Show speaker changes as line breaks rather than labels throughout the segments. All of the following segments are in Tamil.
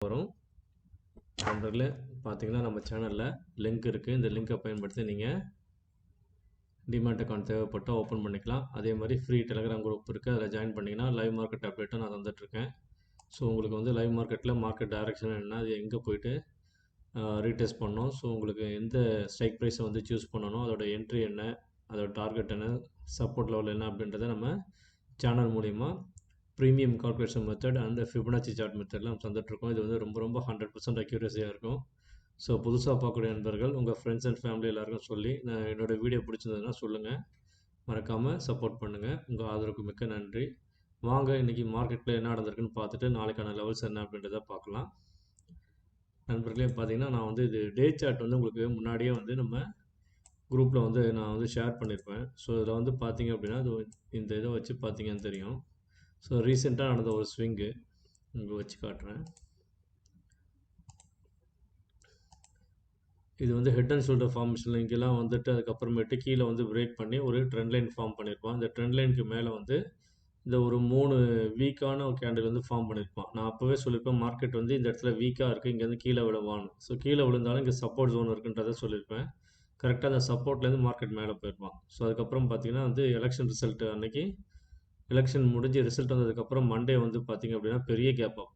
வரும். நண்பர்களே பார்த்தீங்கன்னா நம்ம சேனலில் லிங்க் இருக்குது. இந்த லிங்கை பயன்படுத்தி நீங்கள் டிமேட் அக்கௌண்ட் தேவைப்பட்டால் ஓப்பன் பண்ணிக்கலாம். அதே மாதிரி ஃப்ரீ டெலிகிராம் குரூப் இருக்குது. அதில் ஜாயின் பண்ணிங்கன்னா லைவ் மார்க்கெட் அப்டேட்டும் நான் தந்துட்டுருக்கேன். ஸோ உங்களுக்கு வந்து லைவ் மார்க்கெட்டில் மார்க்கெட் டைரக்ஷன் என்ன, அது எங்கே போயிட்டு ரீடெஸ்ட் பண்ணணும், ஸோ உங்களுக்கு எந்த ஸ்ட்ரைக் ப்ரைஸை வந்து சூஸ் பண்ணணும், அதோட என்ட்ரி என்ன, அதோட டார்கெட் என்ன, சப்போர்ட் லெவல் என்ன அப்படின்றத நம்ம சேனல் மூலிமா premium calculation method and Fibonacci chart மெத்தட்லாம் நம்ம தந்துட்டுருக்கோம். இது வந்து ரொம்ப 100% அக்யூரஸியாக இருக்கும். ஸோ புதுசாக பார்க்கக்கூடிய நண்பர்கள் உங்கள் ஃப்ரெண்ட்ஸ் அண்ட் ஃபேமிலி எல்லாருக்கும் சொல்லி நான் என்னோடய வீடியோ பிடிச்சிருந்ததுன்னா சொல்லுங்கள், மறக்காமல் சப்போர்ட் பண்ணுங்கள். உங்கள் ஆதரவுக்கு மிக்க நன்றி. வாங்க இன்றைக்கி மார்க்கெட்டில் என்ன நடந்திருக்குன்னு பார்த்துட்டு நாளைக்கான லெவல்ஸ் என்ன அப்படின்றத பார்க்கலாம். நண்பர்களே பார்த்தீங்கன்னா நான் வந்து இது டே சார்ட் வந்து உங்களுக்கு முன்னாடியே வந்து நம்ம குரூப்பில் வந்து நான் வந்து ஷேர் பண்ணியிருப்பேன். ஸோ இதில் வந்து பார்த்தீங்க அப்படின்னா அது இந்த இதை வச்சு பார்த்தீங்கன்னு தெரியும். ஸோ ரீசெண்டாக நடந்த ஒரு ஸ்விங்கு இங்கே வச்சு காட்டுறேன். இது வந்து ஹெட் அண்ட் ஷோல்டர் ஃபார்மேஷனில் இங்கெல்லாம் வந்துட்டு அதுக்கப்புறமேட்டு கீழே வந்து பிரேக் பண்ணி ஒரு ட்ரெண்ட் லைன் ஃபார்ம் பண்ணியிருப்பான். இந்த ட்ரெண்ட் லைனுக்கு மேலே வந்து இந்த ஒரு 3 வீக்கான ஒரு கேண்டில் வந்து ஃபார்ம் பண்ணியிருப்பான். நான் அப்போவே சொல்லியிருப்பேன் மார்க்கெட் வந்து இந்த இடத்துல வீக்காக இருக்குது, இங்கேருந்து கீழே விழுவான்னு. ஸோ கீழே விழுந்தாலும் இங்கே சப்போர்ட் ஜோன் இருக்குன்றதை சொல்லியிருப்பேன். கரெக்டாக அந்த சப்போர்ட்லேருந்து மார்க்கெட் மேலே போயிருப்பான். ஸோ அதுக்கப்புறம் பார்த்தீங்கன்னா வந்து எலெக்ஷன் ரிசல்ட் அன்னைக்கு எலெக்ஷன் முடிஞ்சு ரிசல்ட் வந்ததுக்கப்புறம் மண்டே வந்து பார்த்திங்க அப்படின்னா பெரிய கேப் அப்.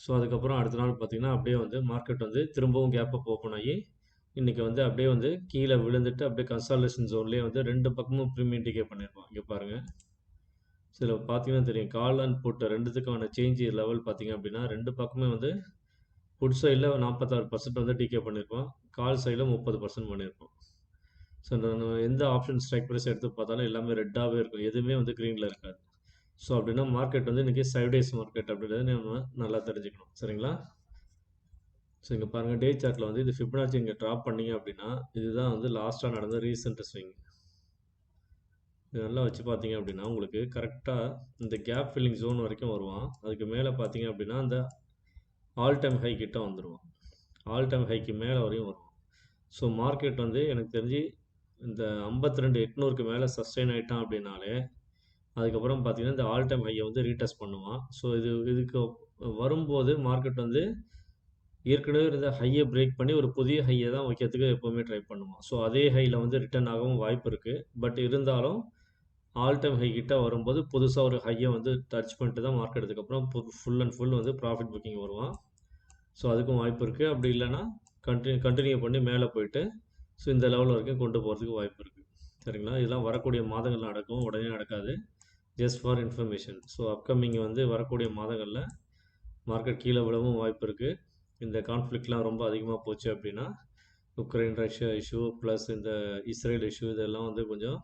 ஸோ அதுக்கப்புறம் அடுத்த நாள் பார்த்திங்கன்னா அப்படியே வந்து மார்க்கெட் வந்து திரும்பவும் கேப் அப் ஓப்பன் ஆகி இன்றைக்கி வந்து அப்படியே வந்து கீழே விழுந்துட்டு அப்படியே கன்சாலேஷன் ஜோன்லேயே வந்து 2 பக்கமும் ப்ரீமியம் இண்டிகேட் பண்ணியிருப்பான். இங்கே பாருங்கள், சில பார்த்தீங்கன்னா தெரியும் கால் அண்ட் புட் ரெண்டுத்துக்கான சேஞ்ச் லெவல் பார்த்திங்க அப்படின்னா 2 பக்கமே வந்து புட் சைடில் 46% வந்து டிகே பண்ணியிருப்பான், கால் சைடில் 30% பண்ணியிருப்பான். ஸோ நம்ம எந்த ஆப்ஷன் ஸ்ட்ரைக் ப்ரைஸ் எடுத்து பார்த்தாலும் எல்லாமே ரெட்டாகவே இருக்கும், எதுவுமே வந்து க்ரீனில் இருக்காது. ஸோ அப்படின்னா மார்க்கெட் வந்து இன்றைக்கி சைடேஸ் மார்க்கெட் அப்படின்றத நம்ம நல்லா தெரிஞ்சுக்கணும், சரிங்களா? ஸோ இங்கே பாருங்கள் டே சார்ட்டில் வந்து இது ஃபிபனாச்சி இங்கே ட்ராப் பண்ணிங்க அப்படின்னா இதுதான் வந்து லாஸ்ட்டாக நடந்த ரீசெண்ட் ஸ்விங். இது நல்லா வச்சு பார்த்தீங்க அப்படின்னா உங்களுக்கு கரெக்டாக இந்த கேப் ஃபில்லிங் ஜோன் வரைக்கும் வருவான். அதுக்கு மேலே பார்த்தீங்க அப்படின்னா அந்த ஆல் டைம் ஹை கிட்ட வந்துடுவான், ஆல் டைம் ஹைக்கு மேலே வரையும் வருவான். ஸோ மார்க்கெட் வந்து எனக்கு தெரிஞ்சு இந்த 52,800க்கு மேலே சஸ்டெயின் ஆகிட்டான் அப்படின்னாலே அதுக்கப்புறம் பார்த்தீங்கன்னா இந்த ஆல் டைம் ஹையை வந்து ரீடெஸ்ட் பண்ணுவான். ஸோ இதுக்கு வரும்போது மார்க்கெட் வந்து ஏற்கனவே இருந்த ஹையை பிரேக் பண்ணி ஒரு புதிய ஹையை தான் வைக்கிறதுக்கு எப்போவுமே ட்ரை பண்ணுவான். ஸோ அதே ஹையில் வந்து ரிட்டர்ன் ஆகவும் வாய்ப்பு இருக்குது. பட் இருந்தாலும் ஆல் டைம் ஹை கிட்ட வரும்போது புதுசாக ஒரு ஹையை வந்து டச் பண்ணிட்டு தான் மார்க்கெட் அதுக்கப்புறம் ஃபுல் அண்ட் ஃபுல் வந்து ப்ராஃபிட் புக்கிங் வருவான். ஸோ அதுக்கும் வாய்ப்பு இருக்குது. அப்படி இல்லைன்னா கண்டினியூ பண்ணி மேலே போயிட்டு ஸோ இந்த லெவல் வரைக்கும் கொண்டு போகிறதுக்கு வாய்ப்பு இருக்குது, சரிங்களா? இதெல்லாம் வரக்கூடிய மாதங்கள் நடக்கும், உடனே நடக்காது, just for information. So upcoming வந்து வரக்கூடிய மாதங்களில் மார்க்கெட் கீழே விழவும் வாய்ப்பு இருக்குது. இந்த கான்ஃப்ளிக்ட்லாம் ரொம்ப அதிகமாக போச்சு அப்படின்னா உக்ரைன் ரஷ்யா இஷ்யூ ப்ளஸ் இந்த இஸ்ரேல் இஷ்யூ இதெல்லாம் வந்து கொஞ்சம்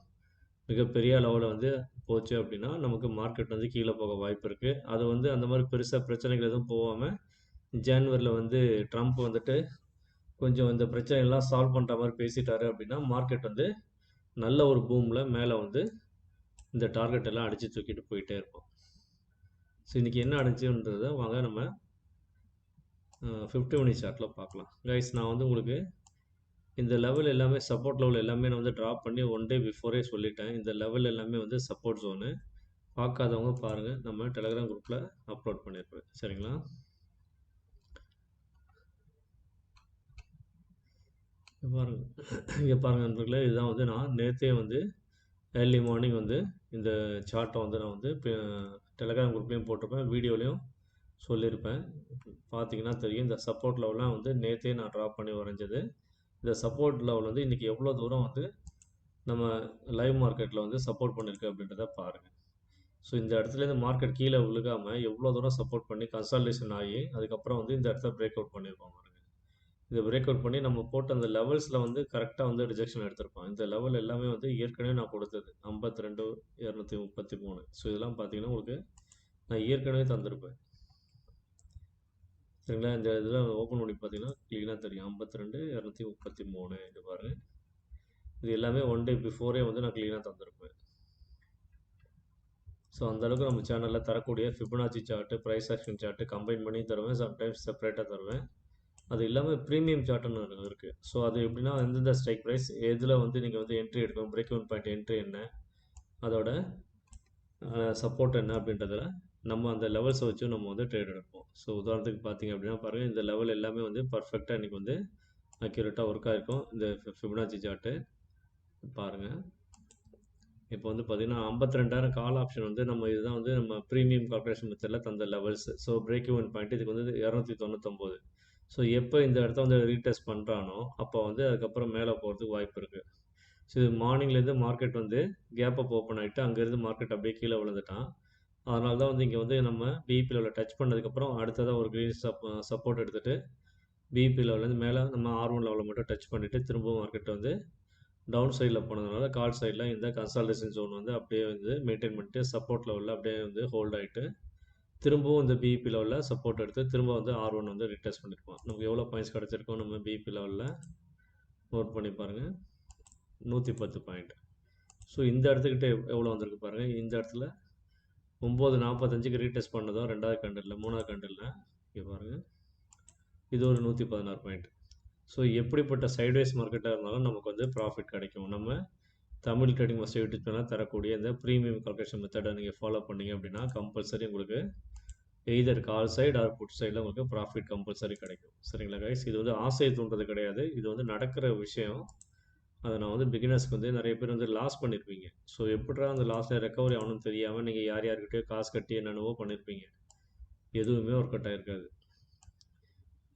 மிகப்பெரிய லெவலில் வந்து போச்சு அப்படின்னா நமக்கு மார்க்கெட் வந்து கீழே போக வாய்ப்பு இருக்குது. அது வந்து அந்த மாதிரி பெருசாக பிரச்சனைகள் எதுவும் போகாமல் ஜான்வரியில் வந்து ட்ரம்ப் வந்துட்டு கொஞ்சம் இந்த பிரச்சனையெல்லாம் சால்வ் பண்ணுற மாதிரி பேசிட்டாரு அப்படின்னா மார்க்கெட் வந்து நல்ல ஒரு பூமில் மேலே வந்து இந்த டார்கெட் எல்லாம் அடித்து தூக்கிட்டு போயிட்டே இருப்போம். ஸோ இன்றைக்கி என்ன அடிச்சுன்றதை வாங்க நம்ம 50 மினிட் சார்ட்டில் பார்க்கலாம். கைஸ் நான் வந்து உங்களுக்கு இந்த லெவல் எல்லாமே சப்போர்ட் லெவல் எல்லாமே நான் வந்து ட்ராப் பண்ணி 1 டே பிஃபோரே சொல்லிட்டேன். இந்த லெவல் எல்லாமே வந்து சப்போர்ட் ஜோனு. பார்க்காதவங்க பாருங்கள், நம்ம டெலிகிராம் குரூப்பில் அப்லோட் பண்ணியிருப்பேன், சரிங்களா? இங்கே பாருங்கள் நண்பர்களே, இதுதான் வந்து நான் நேற்றே வந்து ஏர்லி மார்னிங் வந்து இந்த சார்ட்டை வந்து நான் வந்து டெலிகிராம் குரூப்லேயும் போட்டிருப்பேன், வீடியோலையும் சொல்லியிருப்பேன். பார்த்தீங்கன்னா தெரியும் இந்த சப்போர்ட் லெவலாம் வந்து நேற்றே நான் ட்ராப் பண்ணி வரைஞ்சது. இந்த சப்போர்ட் லெவல் வந்து இன்றைக்கி எவ்வளோ தூரம் வந்து நம்ம லைவ் மார்க்கெட்டில் வந்து சப்போர்ட் பண்ணியிருக்கு அப்படின்றத பாருங்கள். ஸோ இந்த இடத்துலேருந்து மார்க்கெட் கீழே விழுகாமல் எவ்வளோ தூரம் சப்போர்ட் பண்ணி கன்சால்டேஷன் ஆகி அதுக்கப்புறம் வந்து இந்த இடத்த பிரேக் அவுட் பண்ணியிருப்பாங்க. இதை பிரேக் அவுட் பண்ணி நம்ம போட்ட அந்த லெவல்ஸில் வந்து கரெக்டாக வந்து ரிஜெக்ஷன் எடுத்திருப்பான். இந்த லெவல் எல்லாமே வந்து ஏற்கனவே நான் கொடுத்தது 52,233. ஸோ இதெல்லாம் பார்த்தீங்கன்னா உங்களுக்கு நான் ஏற்கனவே தந்திருப்பேன், சரிங்களா? இந்த இதில் ஓப்பன் பண்ணி பார்த்தீங்கன்னா க்ளீனாக தெரியும் 52,233. இது பாருங்கள், இது எல்லாமே 1 டே பிஃபோரே வந்து நான் க்ளீனாக தந்திருப்பேன். ஸோ அந்தளவுக்கு நம்ம சேனலில் தரக்கூடிய Fibonacci chart, price action chart combine பண்ணி தருவேன், சம்டைம்ஸ் செப்பரேட்டாக தருவேன். அது இல்லாமல் ப்ரீமியம் சார்ட்டுன்னு இருக்குது. ஸோ அது எப்படின்னா எந்தெந்த ஸ்ட்ரைக் ப்ரைஸ் எதில் வந்து நீங்கள் வந்து என்ட்ரி எடுக்கணும், பிரேக் அவுட் பாயிண்ட் என்ட்ரி என்ன, அதோட சப்போர்ட் என்ன அப்படின்றதில் நம்ம அந்த லெவல்ஸை வச்சு நம்ம வந்து ட்ரேட் எடுப்போம். ஸோ உதாரணத்துக்கு பார்த்தீங்க அப்படின்னா பாருங்கள், இந்த லெவல் எல்லாமே வந்து பர்ஃபெக்டாக இன்றைக்கி வந்து அக்யூரேட்டாக ஒர்க் ஆகிருக்கும். இந்த ஃபிபனாச்சி சார்ட்டு பாருங்கள். இப்போ வந்து பார்த்தீங்கன்னா 52,000 கால் ஆப்ஷன் வந்து நம்ம இதுதான் வந்து நம்ம ப்ரீமியம் கால்குலேஷன் மெத்தடில் தந்த levels. So break even point இதுக்கு வந்து 299. ஸோ எப்போ இந்த இடத்த வந்து ரீடெஸ்ட் பண்ணுறானோ அப்போ வந்து அதுக்கப்புறம் மேலே போகிறதுக்கு வாய்ப்பு இருக்குது. ஸோ இது மார்னிங்லேருந்து மார்க்கெட் வந்து கேப் அப் ஓப்பன் ஆகிட்டு அங்கேருந்து மார்க்கெட் அப்படியே கீழே விழுந்துட்டான். அதனால தான் வந்து இங்கே வந்து நம்ம பிஇபி லெவலில் டச் பண்ணதுக்கப்புறம் அடுத்ததாக ஒரு க்ரீன் சப்போர்ட் எடுத்துகிட்டு பிஇபி லெவல்லேருந்து மேலே நம்ம R1 லெவலில் மட்டும் டச் பண்ணிவிட்டு திரும்பவும் மார்க்கெட் வந்து டவுன் சைடில் போனதுனால கால் சைடில் இந்த கன்சால்டேஷன் ஜோன் வந்து அப்படியே வந்து மெயின்டைன் பண்ணிட்டு சப்போர்ட் லெவலில் அப்படியே வந்து ஹோல்ட் ஆகிட்டு திரும்பவும் இந்த பிஇபி லெவலில் சப்போர்ட் எடுத்து திரும்ப வந்து R1 வந்து ரிட்டெஸ்ட் பண்ணியிருப்போம். நமக்கு எவ்வளோ பாயிண்ட்ஸ் கிடச்சிருக்கோம் நம்ம பிஇபி லெவலில் நோட் பண்ணி பாருங்கள், 110 பாயிண்ட். ஸோ இந்த இடத்துக்கிட்ட எவ்வளோ வந்திருக்கு பாருங்கள். இந்த இடத்துல 9:45க்கு ரீடெஸ்ட் பண்ணதும் ரெண்டாவது கண்டில், மூணாவது கண்டில் இங்கே பாருங்கள், இது ஒரு 116 பாயிண்ட். ஸோ எப்படிப்பட்ட சைட்வேஸ் மார்க்கெட்டாக இருந்தாலும் நமக்கு வந்து ப்ராஃபிட் கிடைக்கும். நம்ம Tamil trading master YouTube channel தரக்கூடிய இந்த ப்ரீமியம் கால்குலேஷன் மெத்தடை நீங்கள் ஃபாலோ பண்ணீங்க அப்படின்னா கம்பல்சரி உங்களுக்கு either call side or put சைடில் உங்களுக்கு ப்ராஃபிட் கம்பல்சரி கிடைக்கும். சரிங்களா கைஸ்? இது வந்து ஆசையை தூண்டுறது கிடையாது, இது வந்து நடக்கிற விஷயம். அதை நான் வந்து பிகினர்ஸ்க்கு வந்து நிறைய பேர் வந்து லாஸ் பண்ணியிருப்பீங்க. ஸோ எப்படிடா அந்த லாஸில் ரெக்கவரி ஆகணும்னு தெரியாமல் நீங்கள் யார்கிட்டயோ காசு கட்டி என்னென்னவோ பண்ணியிருப்பீங்க, எதுவுமே ஒர்க் அவுட் ஆகிருக்காது.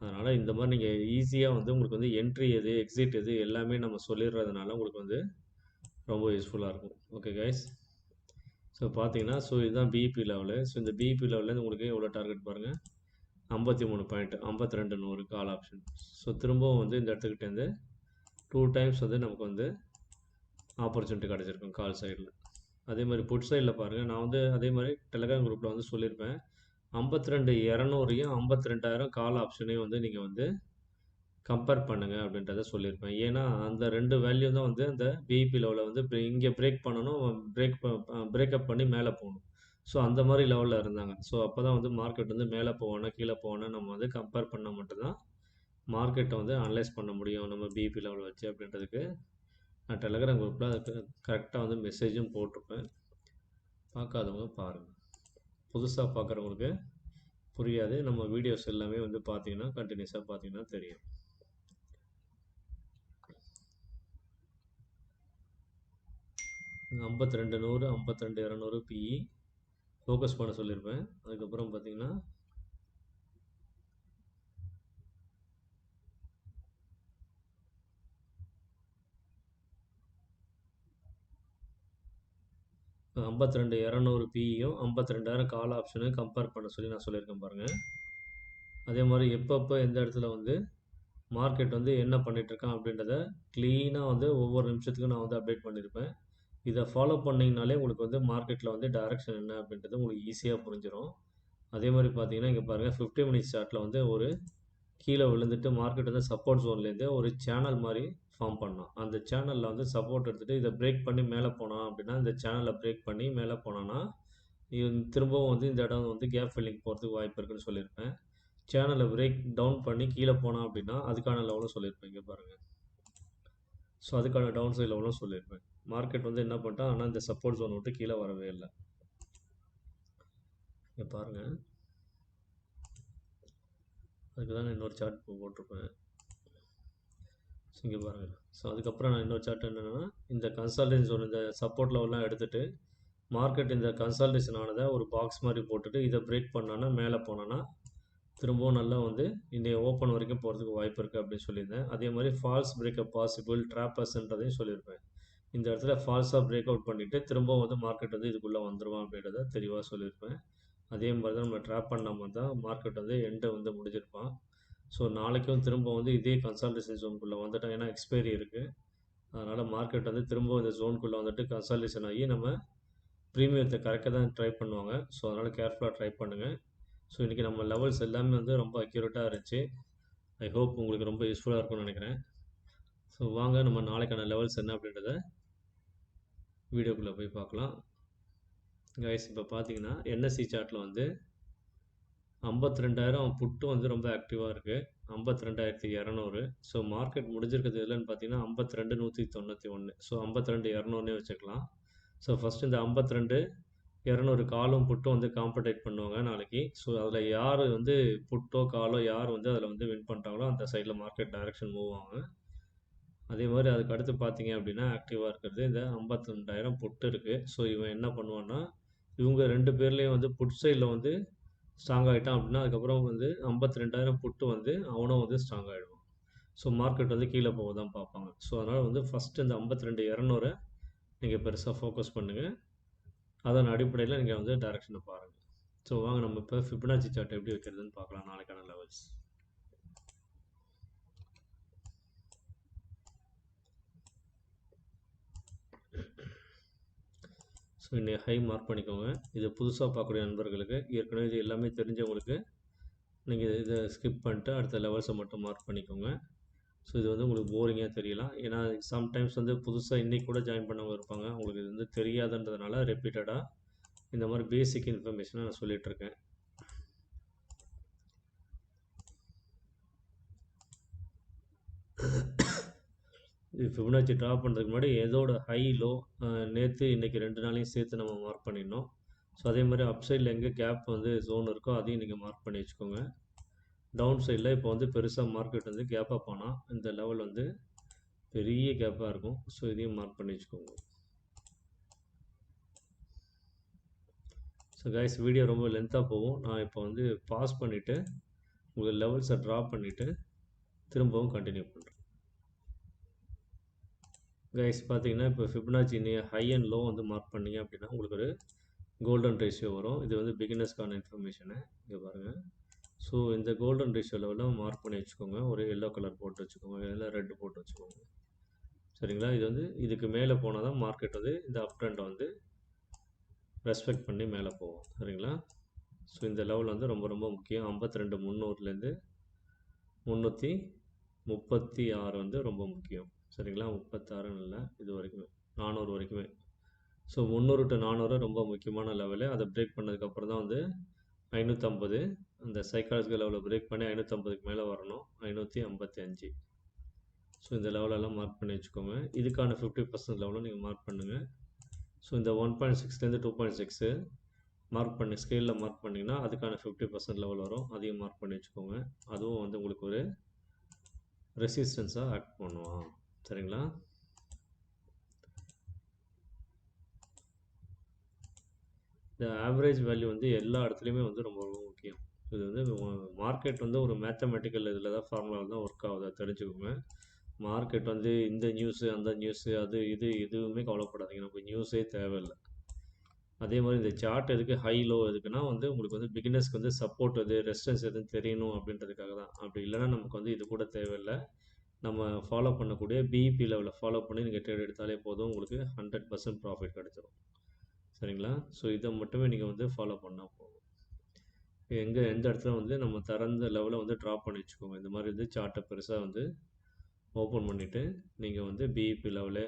அதனால் இந்த மாதிரி நீங்கள் ஈஸியாக வந்து உங்களுக்கு வந்து என்ட்ரி எது எக்ஸிட் எது எல்லாமே நம்ம சொல்லிடுறதுனால உங்களுக்கு வந்து ரொம்ப யூஸ்ஃபுல்லாக இருக்கும். Okay guys? ஸோ பார்த்தீங்கன்னா இதுதான் பிஇபி லெவலு. ஸோ இந்த பிஇபி லெவலில் உங்களுக்கு எவ்வளோ டார்கெட் பாருங்கள், 53 பாயிண்ட், 52 கால் ஆப்ஷன். ஸோ திரும்பவும் வந்து இந்த இடத்துக்கிட்டேருந்து 2 டைம்ஸ் வந்து நமக்கு வந்து ஆப்பர்ச்சுனிட்டி கிடச்சிருக்கும் கால் சைடில். அதே மாதிரி புட் சைடில் பாருங்கள், நான் வந்து அதே மாதிரி டெலகிராம் குரூப்பில் வந்து சொல்லியிருப்பேன், 52,200 52,000 கால் ஆப்ஷனையும் வந்து நீங்கள் வந்து கம்பேர் பண்ணுங்கள் அப்படின்றத சொல்லியிருப்பேன். ஏன்னா அந்த 2 வேல்யூ தான் வந்து அந்த பிஇபி லெவலில் வந்து இங்கே பிரேக் பண்ணணும், பிரேக்கப் பண்ணி மேலே போகணும். ஸோ அந்த மாதிரி லெவலில் இருந்தாங்க. ஸோ அப்போ தான் வந்து மார்க்கெட் வந்து மேலே போவானா கீழே போவானா நம்ம வந்து கம்பேர் பண்ணால் மட்டும்தான் மார்க்கெட்டை வந்து அனலைஸ் பண்ண முடியும் நம்ம பிஇபி லெவலில் வச்சு அப்படின்றதுக்கு நான் டெலகிராம் குரூப்பில் அதுக்கு கரெக்டாக வந்து மெசேஜும் போட்டிருப்பேன். பார்க்காதவங்க பாருங்கள், புதுசாக பார்க்குறவங்களுக்கு புரியாது. நம்ம வீடியோஸ் எல்லாமே வந்து பார்த்தீங்கன்னா கண்டினியூஸாக பார்த்தீங்கன்னா தெரியும். 52,100 52,200 பிஇ ஃபோக்கஸ் பண்ண சொல்லியிருப்பேன். அதுக்கப்புறம் பார்த்தீங்கன்னா இப்போ 52,200 பிஇயும் 52,000 கால் ஆப்ஷனையும் கம்பேர் பண்ண சொல்லி நான் சொல்லியிருக்கேன் பாருங்கள். அதே மாதிரி எப்பப்போ எந்த இடத்துல வந்து மார்க்கெட் வந்து என்ன பண்ணிகிட்ருக்கான் அப்படின்றத க்ளீனாக வந்து ஒவ்வொரு நிமிஷத்துக்கும் நான் வந்து அப்டேட் பண்ணியிருப்பேன். இதை ஃபாலோ பண்ணிங்கனாலே உங்களுக்கு வந்து மார்க்கெட்டில் வந்து டைரக்ஷன் என்ன அப்படின்றது உங்களுக்கு ஈஸியாக புரிஞ்சிடும். அதே மாதிரி பார்த்தீங்கன்னா இங்கே பாருங்கள், 50 மினிட்ஸ் சார்ட்டில் வந்து ஒரு கீழே விழுந்துட்டு மார்க்கெட் வந்து சப்போர்ட் ஜோன்லேருந்து ஒரு சேனல் மாதிரி ஃபார்ம் பண்ணோம். அந்த சேனலில் வந்து சப்போர்ட் எடுத்துகிட்டு இதை பிரேக் பண்ணி மேலே போனான் அப்படின்னா, இந்த சேனலை பிரேக் பண்ணி மேலே போனான்னா திரும்பவும் வந்து இந்த இடம் வந்து கேப் ஃபில்லிங் போகிறதுக்கு வாய்ப்பு இருக்குன்னு சொல்லியிருப்பேன். சேனலை பிரேக் டவுன் பண்ணி கீழே போனான் அப்படின்னா அதுக்கான லெவலும் சொல்லியிருப்பேன். இங்கே பாருங்கள், ஸோ அதுக்கான டவுன் சைட் லெவலும் சொல்லியிருப்பேன். மார்க்கெட் வந்து என்ன பண்ணிட்டான், ஆனால் இந்த சப்போர்ட் ஜோன் விட்டு கீழே வரவே இல்லை. இங்கே பாருங்கள், அதுக்கு தான் நான் இன்னொரு சார்ட் போட்டிருப்பேன். ஸோ இங்கே பாருங்கள். ஸோ அதுக்கப்புறம் நான் இன்னொரு சார்ட் என்னென்னா, இந்த கன்சல்டேஷன் ஜோன் இந்த சப்போர்ட் லெவல்லாம் எடுத்துகிட்டு மார்க்கெட் இந்த கன்சல்டேஷன் ஆனதை ஒரு பாக்ஸ் மாதிரி போட்டுட்டு இதை பிரேக் பண்ணான்னா மேலே போனான்னா திரும்பவும் நல்லா வந்து இன்றைய ஓப்பன் வரைக்கும் போகிறதுக்கு வாய்ப்பு இருக்குது அப்படின்னு சொல்லியிருந்தேன். அதே மாதிரி ஃபால்ஸ் பிரேக்கப் பாசிபிள் ட்ராப்பர்ஸ்ன்றதையும் சொல்லியிருப்பேன். இந்த இடத்துல ஃபால்ஸாக பிரேக் அவுட் பண்ணிவிட்டு திரும்பவும் வந்து மார்க்கெட் வந்து இதுக்குள்ளே வந்துடுவான் அப்படின்றத தெளிவாக சொல்லியிருப்பேன். அதே மாதிரி தான் நம்ம ட்ராப் பண்ணாமல் தான் மார்க்கெட் வந்து எண்டை வந்து முடிஞ்சிருப்பான். ஸோ நாளைக்கும் திரும்ப வந்து இதே கன்சால்டேஷன் ஜோனுக்குள்ளே வந்துட்டோம், ஏன்னா எக்ஸ்பைரி இருக்குது. அதனால் மார்க்கெட் வந்து திரும்ப இந்த ஜோனுக்குள்ளே வந்துட்டு கன்சால்டேஷன் ஆகி நம்ம ப்ரீமியத்தை கரெக்டாக தான் ட்ரை பண்ணுவாங்க. ஸோ அதனால் கேர்ஃபுல்லாக ட்ரை பண்ணுங்கள். ஸோ இன்றைக்கி நம்ம லெவல்ஸ் எல்லாமே வந்து ரொம்ப அக்யூரேட்டாக இருந்துச்சு. ஐ ஹோப் உங்களுக்கு ரொம்ப யூஸ்ஃபுல்லாக இருக்கும்னு நினைக்கிறேன். ஸோ வாங்க நம்ம நாளைக்கான லெவல்ஸ் என்ன அப்படின்றத வீடியோக்குள்ளே போய் பார்க்கலாம். கைஸ் இப்போ பார்த்தீங்கன்னா என்எஸ்சி சார்ட்டில் வந்து 52,000 புட்டு வந்து ரொம்ப ஆக்டிவாக இருக்குது, 52,200. ஸோ மார்க்கெட் முடிஞ்சிருக்கிறது இல்லைன்னு பார்த்தீங்கன்னா 52,191. ஸோ 52,200 வச்சுக்கலாம். ஸோ ஃபஸ்ட்டு இந்த 52 200 காலும் புட்டும் வந்து காம்படேட் பண்ணுவாங்க நாளைக்கு. ஸோ அதில் யார் வந்து புட்டோ காலோ யார் வந்து அதில் வந்து வின் பண்ணுறாங்களோ அந்த சைடில் மார்க்கெட் டைரக்ஷன் மூவ் ஆகும். அதே மாதிரி அதுக்கு அடுத்து பார்த்தீங்க அப்படின்னா ஆக்டிவாக இருக்கிறது இந்த 52,000 புட்டு இருக்குது. ஸோ இவன் என்ன பண்ணுவான்னா இவங்க 2 பேர்லேயும் வந்து புட் சைடில் வந்து ஸ்ட்ராங் ஆகிட்டான் அப்படின்னா அதுக்கப்புறம் வந்து 52,000 புட்டு வந்து அவனும் வந்து ஸ்ட்ராங் ஆகிடுவான். ஸோ மார்க்கெட் வந்து கீழே போக தான் பார்ப்பாங்க. ஸோ அதனால் வந்து ஃபஸ்ட்டு இந்த 52,200 நீங்கள் பெருசாக ஃபோக்கஸ் பண்ணுங்கள். அதன் அடிப்படையில் நீங்கள் வந்து டைரக்ஷனை பாருங்கள். ஸோ வாங்க நம்ம இப்போ ஃபிபனாச்சி சார்ட் எப்படி வைக்கிறதுன்னு பார்க்கலாம் நாளைக்கான லெவல்ஸ். ஸோ இன்னைக்கு ஹை மார்க் பண்ணிக்கோங்க. இது புதுசாக பார்க்கக்கூடிய நண்பர்களுக்கு, ஏற்கனவே இது எல்லாமே தெரிஞ்சவங்களுக்கு நீங்கள் இதை ஸ்கிப் பண்ணிட்டு அடுத்த லெவல்ஸை மட்டும் மார்க் பண்ணிக்கோங்க. ஸோ இது வந்து உங்களுக்கு போரிங்காக தெரியலாம். ஏன்னா சம்டைம்ஸ் வந்து புதுசாக இன்றைக்கி கூட ஜாயின் பண்ணவங்க இருப்பாங்க. உங்களுக்கு இது வந்து தெரியாதுன்றதுனால ரிப்பீட்டடாக இந்த மாதிரி பேசிக் இன்ஃபர்மேஷனை நான் சொல்லிகிட்ருக்கேன். இது ஃபிபனாச்சி ட்ரா பண்ணுறதுக்கு முன்னாடி எதோட ஹை லோ நேற்று இன்றைக்கி 2 நாளையும் சேர்த்து நம்ம மார்க் பண்ணிடணும். ஸோ அதே மாதிரி அப் சைடில் எங்கே கேப் வந்து ஜோன் இருக்கோ அதையும் நீங்கள் மார்க் பண்ணி வச்சுக்கோங்க. டவுன் சைடில் இப்போ வந்து பெருசாக மார்க்கெட் வந்து கேப் அப் ஆனால் இந்த லெவல் வந்து பெரிய கேப்பாக இருக்கும். ஸோ இதையும் மார்க் பண்ணி வச்சுக்கோங்க. ஸோ கைஸ் வீடியோ ரொம்ப லென்த்தாக போகும். நான் இப்போ வந்து பாஸ் பண்ணிவிட்டு உங்கள் லெவல்ஸை ட்ரா பண்ணிவிட்டு திரும்பவும் கண்டினியூ பண்ணுறேன். கைஸ் பார்த்தீங்கன்னா இப்போ ஃபிபனாச்சி ஹை அண்ட் லோ வந்து மார்க் பண்ணிங்க அப்படின்னா உங்களுக்கு ஒரு கோல்டன் ரேஷியோ வரும். இது வந்து பிகினர்ஸ்க்கான இன்ஃபர்மேஷனு இங்கே பாருங்கள். ஸோ இந்த கோல்டன் ரேஷியோ லெவலில் மார்க் பண்ணி வச்சுக்கோங்க. ஒரு எல்லோ கலர் போட்டு வச்சுக்கோங்க, இல்லை ரெட்டு போட்டு வச்சுக்கோங்க. சரிங்களா? இது வந்து இதுக்கு மேலே போனால் தான் மார்க்கெட் வந்து இந்த அப் ட்ரெண்டை வந்து ரெஸ்பெக்ட் பண்ணி மேலே போகும். சரிங்களா? ஸோ இந்த லெவல் வந்து ரொம்ப ரொம்ப முக்கியம். 52,300லேருந்து 336 வந்து ரொம்ப முக்கியம். சரிங்களா? 36 இல்லை, இது வரைக்குமே 400 வரைக்குமே. ஸோ 300 to 400 ரொம்ப முக்கியமான லெவலு. அதை பிரேக் பண்ணதுக்கப்புறம் தான் வந்து 550 அந்த சைக்காலஜிக்கல் லெவலில் பிரேக் பண்ணி 550க்கு மேலே வரணும். 555. ஸோ இந்த லெவலெல்லாம் மார்க் பண்ணி வச்சுக்கோங்க. இதுக்கான 50% லெவலும் நீங்கள் மார்க் பண்ணுங்கள். ஸோ இந்த 1.6லேருந்து 2.6 மார்க் பண்ணி ஸ்கேலில் மார்க் பண்ணிங்கன்னா அதுக்கான 50% லெவல் வரும். அதையும் மார்க் பண்ணி வச்சுக்கோங்க. அதுவும் வந்து உங்களுக்கு ஒரு ரெசிஸ்டன்ஸாக ஆக்ட் பண்ணுவான். சரிங்களா? இந்த ஆவரேஜ் வேல்யூ வந்து எல்லா இடத்துலையுமே வந்து ரொம்ப ரொம்ப முக்கியம். இது வந்து மார்க்கெட் வந்து ஒரு மேத்தமெட்டிக்கல் இதில் தான் ஃபார்முலாவில் தான் ஒர்க் ஆகுது, அதை தெரிஞ்சுக்கோங்க. மார்க்கெட் வந்து இந்த நியூஸு அந்த நியூஸு அது இது எதுவுமே கவலைப்படாதீங்க. நமக்கு நியூஸே தேவையில்லை. அதே மாதிரி இந்த சார்ட் எதுக்கு ஹை லோ எதுக்குன்னா வந்து உங்களுக்கு வந்து பிகினர்ஸ்க்கு வந்து சப்போர்ட் எது ரெசிஸ்டன்ஸ் எதுன்னு தெரியணும் அப்படின்றதுக்காக தான். அப்படி இல்லைன்னா நமக்கு வந்து இது கூட தேவையில்லை. நம்ம ஃபாலோ பண்ணக்கூடிய பிஇபி லெவலில் ஃபாலோ பண்ணி நீங்கள் ட்ரேட் எடுத்தாலே போதும், உங்களுக்கு 100% ப்ராஃபிட் கிடச்சிரும். சரிங்களா? ஸோ இதை மட்டுமே நீங்கள் வந்து ஃபாலோ பண்ணால் போதும். எந்த இடத்துல வந்து நம்ம திறந்த லெவலை வந்து ட்ராப் பண்ணி வச்சுக்கோங்க. இந்த மாதிரி வந்து சார்ட்டை பெருசாக வந்து ஓப்பன் பண்ணிவிட்டு நீங்கள் வந்து பிஇபி லெவலு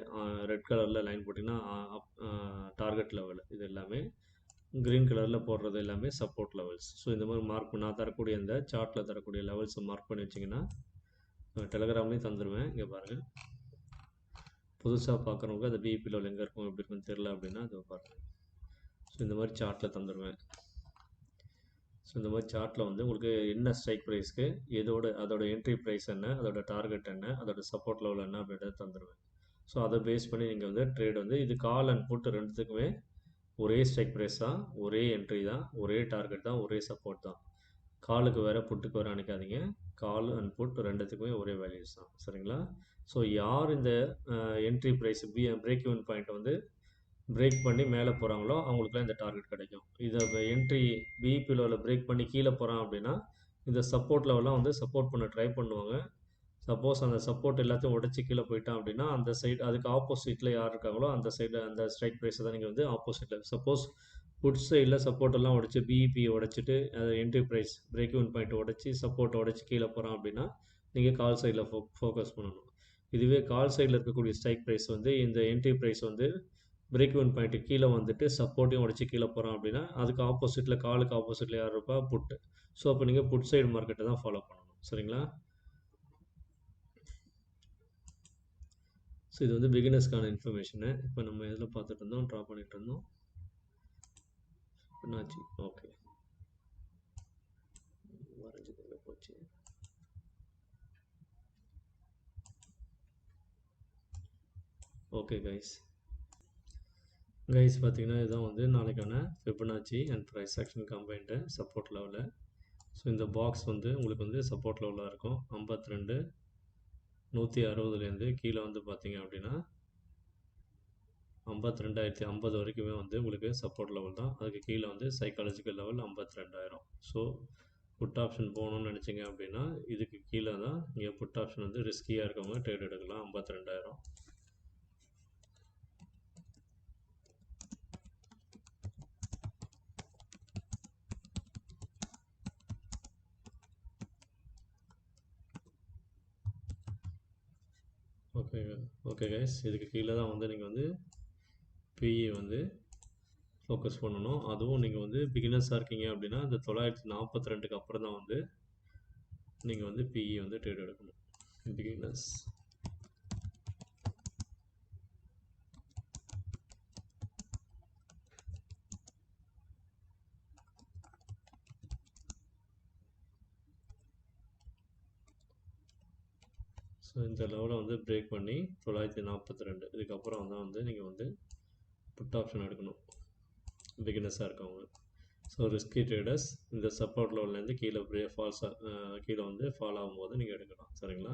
ரெட் கலரில் லைன் போட்டிங்கன்னா டார்கெட் லெவலு, இது எல்லாமே க்ரீன் கலரில் போடுறது எல்லாமே சப்போர்ட் லெவல்ஸ். ஸோ இந்த மாதிரி மார்க் நான் தரக்கூடிய இந்த சார்ட்டில் தரக்கூடிய லெவல்ஸை மார்க் பண்ணி வச்சிங்கன்னா டெலகிராம்லேயும் தந்துடுவேன். இங்கே பாருங்கள், புதுசாக பார்க்குறவங்க அந்த பிஇபி லெவல் எங்கே இருக்கும் எப்படி இருக்குன்னு தெரில அப்படின்னா அதை பாருங்கள். ஸோ இந்த மாதிரி சார்ட்டில் தந்துடுவேன். ஸோ இந்த மாதிரி சார்ட்டில் வந்து உங்களுக்கு என்ன ஸ்ட்ரைக் ப்ரைஸ்க்கு அதோட என்ட்ரி ப்ரைஸ் என்ன, அதோட டார்கெட் என்ன, அதோட சப்போர்ட் லெவல் என்ன அப்படின்றத தந்துடுவேன். ஸோ அதை பேஸ் பண்ணி நீங்கள் வந்து ட்ரேட் வந்து இது கால் அண்ட் புட் ரெண்டுத்துக்குமே ஒரே ஸ்ட்ரைக் ப்ரைஸ் தான், ஒரே என்ட்ரி தான், ஒரே டார்கெட் தான், ஒரே சப்போர்ட் தான். காலுக்கு வேறு புட்டுக்கு வேறு நினைக்காதீங்க. கால் அண்ட் புட் ரெண்டுத்துக்குமே ஒரே வேல்யூஸ் தான். சரிங்களா? ஸோ யார் இந்த entry price break even point வந்து பிரேக் பண்ணி மேலே போகிறாங்களோ அவங்களுக்குலாம் இந்த டார்கெட் கிடைக்கும். இதை என்ட்ரி பிஇபி லெவலில் பிரேக் பண்ணி கீழே போகிறான் அப்படின்னா இந்த சப்போர்ட் லெவலாம் வந்து சப்போர்ட் பண்ண ட்ரை பண்ணுவாங்க. சப்போஸ் அந்த சப்போர்ட் எல்லாத்தையும் உடச்சி கீழே போயிட்டான் அப்படின்னா அந்த சைடு அதுக்கு ஆப்போசிட்டில் யார் இருக்காங்களோ அந்த சைடு அந்த ஸ்ட்ரைக் ப்ரைஸை தான் நீங்கள் வந்து ஆப்போசிட்டில் சப்போஸ் புட் சைடில் சப்போர்ட் எல்லாம் உடச்சி பிஇபியை உடச்சிட்டு அதை entry price break even point உடச்சி சப்போர்ட்டை உடச்சி கீழே போகிறான் அப்படின்னா நீங்கள் கால் சைடில் ஃபோக்கஸ் பண்ணணும். இதுவே கால் சைடில் இருக்கக்கூடிய ஸ்ட்ரைக் ப்ரைஸ் வந்து இந்த என்ட்ரி ப்ரைஸ் வந்து பிரேக் ஈவன் பாயிண்ட்டு கீழே வந்துட்டு சப்போர்ட்டையும் உடச்சி கீழே போகிறான் அப்படின்னா அதுக்கு ஆப்போசிட்டில் காலுக்கு ஆப்போசிட்டில் யார் இருப்பா, புட்டு. ஸோ அப்போ நீங்கள் புட் சைடு மார்க்கெட்டை தான் ஃபாலோ பண்ணணும். சரிங்களா? ஸோ இது வந்து பிகினர்ஸ்க்கான இன்ஃபர்மேஷனு. இப்போ நம்ம எதில் பார்த்துட்டு இருந்தோம், ட்ரா பண்ணிகிட்டு இருந்தோம். என்னாச்சு? ஓகே, வரைஞ்சதுல போச்சு. ஓகே கைஸ், பார்த்தீங்கன்னா இதுதான் வந்து நாளைக்கான Fibonacci and price action combined support லெவலில். ஸோ இந்த பாக்ஸ் வந்து உங்களுக்கு வந்து சப்போர்ட் லெவலாக இருக்கும். 52 160லேருந்து கீழே வந்து பார்த்தீங்க அப்படின்னா 52,050 வரைக்குமே வந்து உங்களுக்கு சப்போர்ட் லெவல் தான். அதுக்கு கீழே வந்து psychological level 52,000. So put option போகணும்னு நினச்சிங்க அப்படின்னா இதுக்கு கீழே தான் இங்கே புட் ஆப்ஷன் வந்து ரிஸ்கியாக இருக்கவங்க ட்ரேட் எடுக்கலாம். 52,000. ஓகே கைஸ், இதுக்கு கீழே தான் வந்து நீங்கள் வந்து பிஇ வந்து ஃபோக்கஸ் பண்ணணும். அதுவும் நீங்கள் வந்து பிகினர்ஸாக இருக்கீங்க அப்படின்னா இந்த 942க்கு அப்புறம் தான் வந்து நீங்கள் வந்து பிஇ வந்து ட்ரேட் எடுக்கணும். பிகினர்ஸ். ஸோ இந்த லெவலை வந்து பிரேக் பண்ணி 942 இதுக்கப்புறம் தான் வந்து நீங்கள் வந்து புட் ஆப்ஷன் எடுக்கணும் பிகினர்ஸாக இருக்கவங்க. ஸோ ரிஸ்கி ட்ரேடர்ஸ் இந்த சப்போர்ட் லெவல்லேருந்து கீழே கீழே வந்து ஃபால் ஆகும்போது நீங்கள் எடுக்கலாம். சரிங்களா?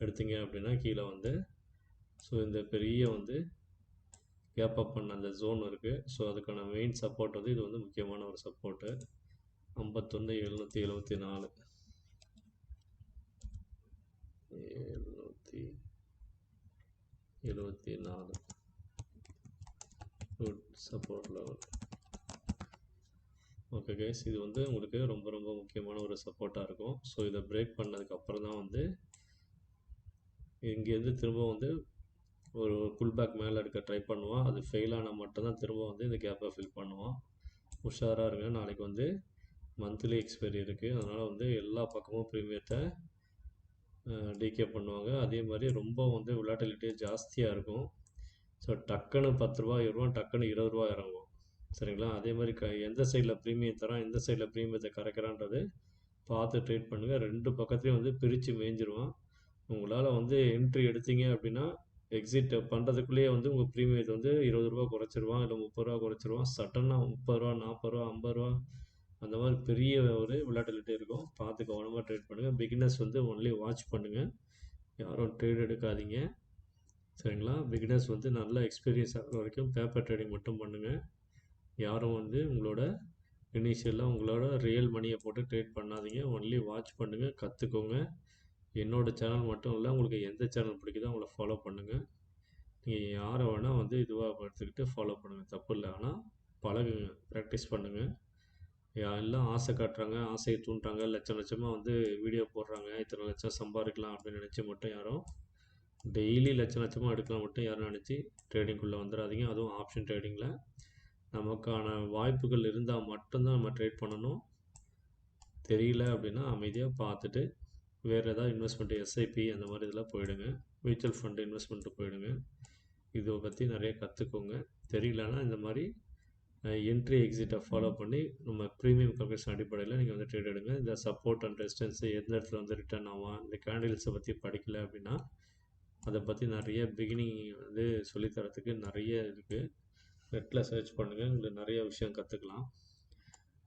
எடுத்தீங்க அப்படின்னா கீழே வந்து ஸோ இந்த பெரிய வந்து கேப் அப் பண்ண அந்த ஜோன் இருக்குது. ஸோ அதுக்கான மெயின் சப்போர்ட் வந்து இது வந்து முக்கியமான ஒரு support 51,774 774 good support level. Okay guys, இது வந்து உங்களுக்கு ரொம்ப ரொம்ப முக்கியமான ஒரு சப்போர்ட்டாக இருக்கும். ஸோ இதை பிரேக் பண்ணதுக்கப்புறம் தான் வந்து இங்கேருந்து திரும்ப வந்து ஒரு புல் பேக் மேலே எடுக்க ட்ரை பண்ணுவான். அது ஃபெயில் ஆனால் மட்டும்தான் திரும்ப வந்து இந்த கேப்பை ஃபில் பண்ணுவான். உஷாராக இருங்க. நாளைக்கு வந்து மந்த்லி எக்ஸ்பைரி இருக்குது. அதனால் வந்து எல்லா பக்கமும் ப்ரீமியத்தை டிகே பண்ணுவாங்க. அதே மாதிரி ரொம்ப வந்து விலாட்டிலிட்டி ஜாஸ்தியாக இருக்கும். ஸோ டக்குன்னு 10 ரூபா 20 ரூபா டக்குன்னு 20 ரூபா இறங்கும். சரிங்களா? அதே மாதிரி எந்த சைடில் ப்ரீமியம் தரான் எந்த சைடில் ப்ரீமியத்தை கரைக்கிறான்றது பார்த்து ட்ரேட் பண்ணுங்கள். ரெண்டு பக்கத்துலேயும் வந்து பிரித்து மேய்ஞ்சிருவான். உங்களால் வந்து என்ட்ரி எடுத்தீங்க அப்படின்னா எக்ஸிட் பண்ணுறதுக்குள்ளேயே வந்து உங்கள் ப்ரீமியத்தை வந்து 20 ரூபா குறைச்சிருவான், இல்லை 30 ரூபா குறைச்சிருவான். சட்டனாக 30 ரூபா 40 ரூபா 50 ரூபா அந்த மாதிரி பெரிய ஒரு விலாட்டிலிட்டி இருக்கும். பார்த்து கவனமாக ட்ரேட் பண்ணுங்கள். பிகினர்ஸ் வந்து ஒன்லி வாட்ச் பண்ணுங்கள், யாரும் ட்ரேட் எடுக்காதீங்க. சரிங்களா? பிகினர்ஸ் வந்து நல்ல எக்ஸ்பீரியன்ஸ் ஆகிற வரைக்கும் பேப்பர் ட்ரேடிங் மட்டும் பண்ணுங்கள். யாரும் வந்து உங்களோட இனிஷியலாக உங்களோட ரியல் மணியை போட்டு ட்ரேட் பண்ணாதீங்க. ஒன்லி வாட்ச் பண்ணுங்கள், கற்றுக்கோங்க. என்னோடய சேனல் மட்டும் இல்லை, உங்களுக்கு எந்த சேனல் பிடிக்குதோ அவங்கள ஃபாலோ பண்ணுங்கள். நீங்கள் யாரை வேணால் வந்து இதுவாக எடுத்துக்கிட்டு ஃபாலோ பண்ணுங்கள், தப்பு இல்லை. ஆனால் பழகுங்க, ப்ராக்டிஸ் பண்ணுங்கள். எல்லாம் ஆசை காட்டுறாங்க, ஆசையை தூண்டுறாங்க, லட்சமாக வந்து வீடியோ போடுறாங்க, இத்தனை லட்சம் சம்பாதிக்கலாம் அப்படின்னு நினச்சி மட்டும் யாரும் டெய்லி லட்சமாக எடுக்கலாம் மட்டும் யாரும் நினச்சி ட்ரேடிங்குள்ளே வந்துடாதீங்க. அதுவும் ஆப்ஷன் ட்ரேடிங்கில் நமக்கான வாய்ப்புகள் இருந்தால் மட்டும்தான் நம்ம ட்ரேட் பண்ணணும். தெரியல அப்படின்னா அமைதியாக பார்த்துட்டு வேறு ஏதாவது இன்வெஸ்ட்மெண்ட்டு எஸ்ஐபி அந்த மாதிரி இதெல்லாம் போயிடுங்க, மியூச்சுவல் ஃபண்டு இன்வெஸ்ட்மெண்ட்டு போயிடுங்க. இதை பற்றி நிறைய கற்றுக்கோங்க. தெரியலன்னா இந்த மாதிரி என்ட்ரி எக்ஸிட்டை ஃபாலோ பண்ணி நம்ம ப்ரீமியம் கல்குலேஷன் அடிப்படையில் நீங்கள் வந்து ட்ரேட் எடுங்க. இந்த சப்போர்ட் அண்ட் ரெசிஸ்டன்ஸு எந்த இடத்துல வந்து ரிட்டர்ன் ஆகும், இந்த கேண்டில்ஸை பற்றி படிக்கல அப்படின்னா அதை பற்றி நிறைய பிகினிங் வந்து சொல்லித்தரத்துக்கு நிறைய இருக்குது. நெட்டில் சர்ச் பண்ணுங்கள், உங்களுக்கு நிறைய விஷயம் கற்றுக்கலாம்.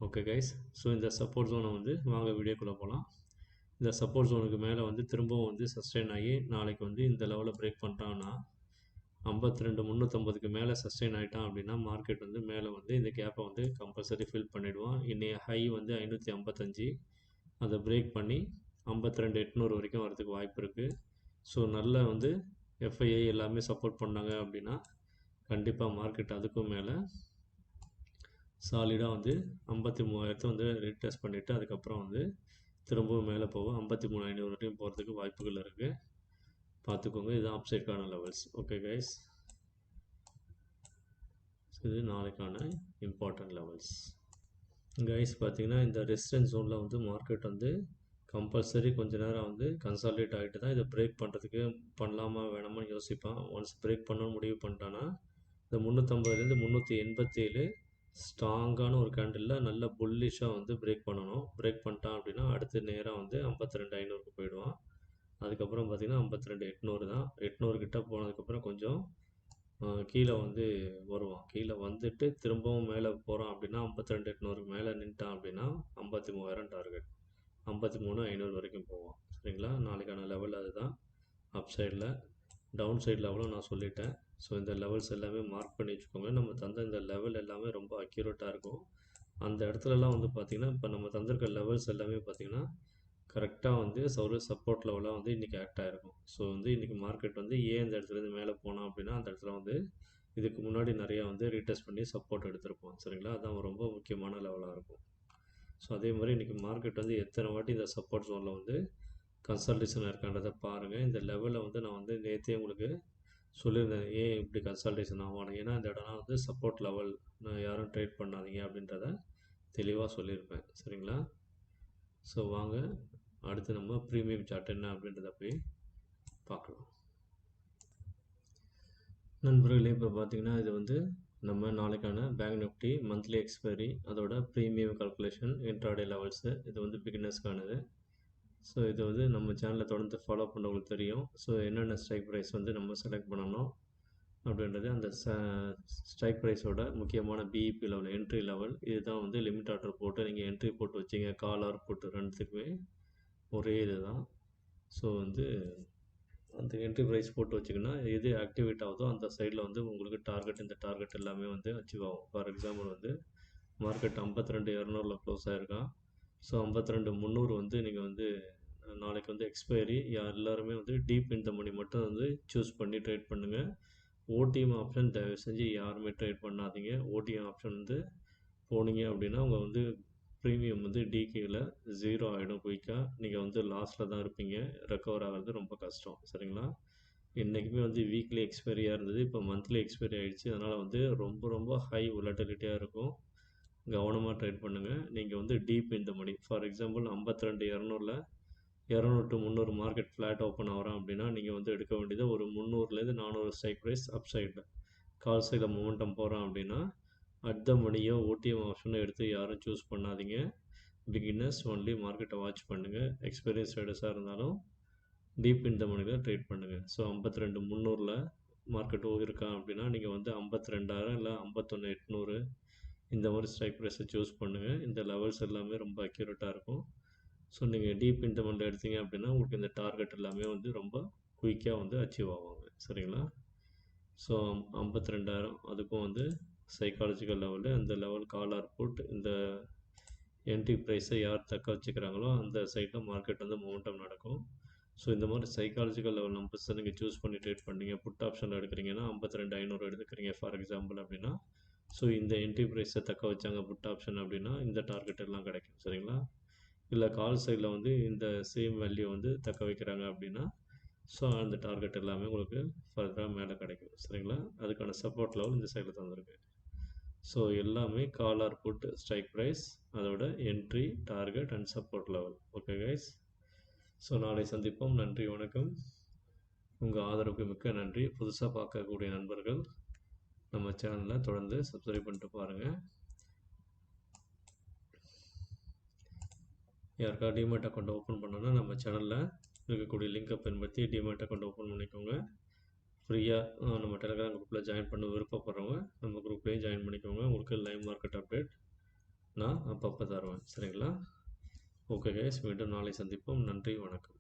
ஓகே கைஸ், ஸோ இந்த சப்போர்ட் ஜோனை வந்து வாங்க வீடியோக்குள்ளே போகலாம். இந்த சப்போர்ட் ஜோனுக்கு மேலே வந்து திரும்பவும் வந்து சஸ்டெயின் ஆகி நாளைக்கு வந்து இந்த லெவலில் பிரேக் பண்ணிட்டான்னா 52,350க்கு மேலே சஸ்டெயின் ஆகிட்டான் அப்படின்னா மார்க்கெட் வந்து மேலே வந்து இந்த கேப்பை வந்து கம்பல்சரி ஃபில் பண்ணிவிடுவான். இன்றைய ஹை வந்து 555, அதை பிரேக் பண்ணி 52,800 வரைக்கும் வரதுக்கு வாய்ப்பு இருக்குது. ஸோ நல்ல வந்து எஃப்ஐஐ எல்லாமே சப்போர்ட் பண்ணாங்க அப்படின்னா கண்டிப்பாக மார்க்கெட் அதுக்கும் மேலே சாலிடாக வந்து 53,000 வந்து ரீடெஸ்ட் பண்ணிவிட்டு அதுக்கப்புறம் வந்து திரும்பவும் மேலே போகும். 53,500 வரைக்கும் போகிறதுக்கு வாய்ப்புகள் இருக்குது. பார்த்துக்கோங்க, இதுதான் அப்சைட்கான லெவல்ஸ். ஓகே கைஸ், இது நாளைக்கான இம்பார்ட்டன்ட் லெவல்ஸ். கைஸ் பார்த்தீங்கன்னா இந்த ரெசிஸ்டன்ஸ் ஜோனில் வந்து மார்க்கெட் வந்து கம்பல்சரி கொஞ்ச நேரம் வந்து கன்சாலிடேட் ஆகிட்டு தான் இதை பிரேக் பண்ணுறதுக்கு பண்ணலாமா வேணாமான்னு யோசிப்பான். ஒன்ஸ் பிரேக் பண்ணணும்னு முடிவு பண்ணிட்டான்னா இந்த 350லேருந்து 387 ஸ்ட்ராங்கான ஒரு கேண்டிலில் நல்ல புல்லிஷாக வந்து பிரேக் பண்ணணும். பிரேக் பண்ணிட்டான் அப்படின்னா அடுத்து நேராக வந்து 52,500க்கு போயிடுவான். அதுக்கப்புறம் பார்த்தீங்கன்னா 52,800 தான். 800 கிட்ட போனதுக்கப்புறம் கொஞ்சம் கீழே வந்து வருவான். கீழே வந்துட்டு திரும்பவும் மேலே போகிறான் அப்படின்னா 52,800 மேலே நின்ட்டான் அப்படின்னா 53,000 டார்கெட். 53,500 வரைக்கும் போவான். சரிங்களா? நாளைக்கான லெவல் அதுதான். அப் சைடில் டவுன் சைட் லெவலும் நான் சொல்லிட்டேன். ஸோ இந்த லெவல்ஸ் எல்லாமே மார்க் பண்ணி வச்சுக்கோங்க. நம்ம தந்த இந்த லெவல் எல்லாமே ரொம்ப அக்யூரேட்டாக இருக்கும். அந்த இடத்துலலாம் வந்து பார்த்திங்கன்னா இப்போ நம்ம தந்திருக்க லெவல்ஸ் எல்லாமே பார்த்திங்கன்னா கரெக்டாக வந்து ஒரு சப்போர்ட் லெவலாக வந்து இன்றைக்கி ஆக்ட் ஆகிருக்கும். ஸோ வந்து இன்றைக்கி மார்க்கெட் வந்து ஏன் இந்த இடத்துலேருந்து மேலே போனோம் அப்படின்னா அந்த இடத்துல வந்து இதுக்கு முன்னாடி நிறையா வந்து ரீடெஸ்ட் பண்ணி சப்போர்ட் எடுத்திருப்போம். சரிங்களா? அதான் ரொம்ப முக்கியமான லெவலாக இருக்கும். ஸோ அதே மாதிரி இன்றைக்கி மார்க்கெட் வந்து எத்தனை வாட்டி இந்த சப்போர்ட் ஜோனில் வந்து கன்சல்டேஷன் இருக்கான்றதை பாருங்கள். இந்த லெவலில் வந்து நான் வந்து நேற்றே உங்களுக்கு சொல்லியிருந்தேன் ஏன் இப்படி கன்சல்டேஷன் ஆகணும். ஏன்னா இந்த இடம்லாம் வந்து சப்போர்ட் லெவல், நான் யாரும் ட்ரேட் பண்ணாதீங்க அப்படின்றத தெளிவாக சொல்லியிருப்பேன். சரிங்களா? ஸோ வாங்க அடுத்து நம்ம ப்ரீமியம் சார்ட் என்ன அப்படின்றத போய் பார்க்கலாம். நண்பர்களே, இப்போ பார்த்தீங்கன்னா இது வந்து நம்ம நாளைக்கான பேங்க் நிஃப்டி மந்த்லி எக்ஸ்பைரி, அதோட ப்ரீமியம் கால்குலேஷன், இன்ட்ராடே லெவல்ஸு, இது வந்து பிகினர்ஸ்க்கானது. ஸோ இது வந்து நம்ம சேனலை தொடர்ந்து ஃபாலோ பண்ணுறவங்களுக்கு தெரியும். ஸோ என்னென்ன ஸ்ட்ரைக் ப்ரைஸ் வந்து நம்ம செலக்ட் பண்ணணும் அப்படின்றது, அந்த ஸ்ட்ரைக் ப்ரைஸோட முக்கியமான பிஇபி லெவல், என்ட்ரி லெவல், இதுதான் வந்து லிமிட் ஆர்டர் போட்டு நீங்கள் என்ட்ரி போட்டு வச்சிங்க, கால் ஆர் போட்டு ரெண்டுத்துக்குமே ஒரே இது தான். ஸோ வந்து அந்த என்ட்ரி ப்ரைஸ் போட்டு வச்சிங்கன்னா எது ஆக்டிவேட் ஆகுதோ அந்த சைடில் வந்து உங்களுக்கு டார்கெட், இந்த டார்கெட் எல்லாமே வந்து அச்சீவ் ஆகும். ஃபார் எக்ஸாம்பிள் வந்து மார்க்கெட் 52,200ல் க்ளோஸ் ஆகிருக்கான். ஸோ 52,300 வந்து நீங்கள் வந்து நாளைக்கு வந்து எக்ஸ்பைரி, எல்லாருமே வந்து டீப் இந்த மணி மட்டும் வந்து சூஸ் பண்ணி ட்ரேட் பண்ணுங்கள். ஓடிஎம் ஆப்ஷன் தயவு செஞ்சு யாருமே ட்ரேட் பண்ணாதீங்க. ஓடிஎம் ஆப்ஷன் வந்து போனீங்க அப்படின்னா உங்கள் வந்து ப்ரீமியம் வந்து டிகேயில் 0 ஆகிடும் குயிக்காக. நீங்கள் வந்து லாஸில் தான் இருப்பீங்க. ரெக்கவர் ஆகிறது ரொம்ப கஷ்டம். சரிங்களா? என்றைக்குமே வந்து வீக்லி எக்ஸ்பைரியாக இருந்தது, இப்போ மந்த்லி எக்ஸ்பைரி ஆகிடுச்சு. அதனால் வந்து ரொம்ப ரொம்ப ஹை வொலட்டிலிட்டியாக இருக்கும். கவனமாக ட்ரேட் பண்ணுங்கள். நீங்கள் வந்து டீப் இந்த மணி, ஃபார் எக்ஸாம்பிள் 52,200ல் 200 to 300 மார்க்கெட் ஃப்ளாட் ஓப்பன் ஆகிறோம் அப்படின்னா நீங்கள் வந்து எடுக்க வேண்டியது ஒரு 300லேருந்து 400 ஸ்ட்ரைக் ப்ரைஸ் அப் சைடில். கால் சைடில் மொமெண்டம் போகிறோம் அப்படின்னா அட் த மணியோ ஓடிஎம் ஆப்ஷனோ எடுத்து யாரும் சூஸ் பண்ணாதீங்க. பிகினர்ஸ் ஒன்லி மார்க்கெட்டை வாட்ச் பண்ணுங்கள். எக்ஸ்பீரியன்ஸ் ட்ரேடர்ஸாக இருந்தாலும் டீப் இந்த மணியில் ட்ரேட் பண்ணுங்கள். ஸோ 52,300ல் மார்க்கெட் இருக்கான் அப்படின்னா நீங்கள் வந்து 52,000 இல்லை 51,800 இந்த மாதிரி ஸ்ட்ரைக் ப்ரைஸை சூஸ் பண்ணுங்கள். இந்த லெவல்ஸ் எல்லாமே ரொம்ப அக்யூரேட்டாக இருக்கும். ஸோ நீங்கள் டீப் இன்டர்வல்ல எடுத்தீங்க அப்படின்னா உங்களுக்கு இந்த டார்கெட் எல்லாமே வந்து ரொம்ப குயிக்காக வந்து அச்சீவ் ஆவாங்க. சரிங்களா? ஸோ 52,000 அதுக்கும் வந்து சைக்காலஜிக்கல் லெவலில் அந்த லெவல் கால் ஆர் புட், இந்த என்ட்ரி ப்ரைஸை யார் தக்க வச்சுக்கிறாங்களோ அந்த சைடில் மார்க்கெட் வந்து மொமெண்டம் நடக்கும். ஸோ இந்த மாதிரி சைக்காலஜிக்கல் லெவல் நம்பர்ஸை நீங்கள் சூஸ் பண்ணி ட்ரேட் பண்ணீங்க. புட் ஆப்ஷனில் எடுக்கிறீங்கன்னா 52,500 எடுத்துக்கிறீங்க ஃபார் எக்ஸாம்பிள் அப்படின்னா, ஸோ இந்த என்ட்ரி ப்ரைஸை தக்க வச்சாங்க புட் ஆப்ஷன் அப்படின்னா இந்த டார்கெட் எல்லாம் கிடைக்கும். சரிங்களா? இல்லை கால் சைடில் வந்து இந்த சேம் வேல்யூ வந்து தக்க வைக்கிறாங்க அப்படின்னா ஸோ அந்த டார்கெட் எல்லாமே உங்களுக்கு ஃபர்தராக மேலே கிடைக்கும். சரிங்களா? அதுக்கான சப்போர்ட் லெவல் இந்த சைடில் தந்துருக்கு. ஸோ எல்லாமே call or put, strike price, அதோட entry, target and support level. Okay guys? So நாளை சந்திப்போம். நன்றி, வணக்கம். உங்கள் ஆதரவுக்கு மிக்க நன்றி. புதுசாக பார்க்கக்கூடிய நண்பர்கள் நம்ம சேனலை தொடர்ந்து சப்ஸ்கிரைப் பண்ணிட்டு பாருங்கள். யாருக்கா டிமேட் அக்கௌண்ட் ஓப்பன் பண்ணோன்னா நம்ம சேனலில் இருக்கக்கூடிய லிங்கை பயன்படுத்தி டிமேட் அக்கௌண்ட் ஓப்பன் பண்ணிக்கோங்க. ஃப்ரீயாக நம்ம டெலிகிராம் குரூப்பில் ஜாயின் பண்ண விருப்பப்படுறவங்க நம்ம குரூப்லேயும் ஜாயின் பண்ணிக்கோங்க. உங்களுக்கு லைவ் மார்க்கெட் அப்டேட் நான் அப்பப்போ தருவேன். சரிங்களா? ஓகே கைஸ், மீண்டும் நாளை சந்திப்போம். நன்றி, வணக்கம்.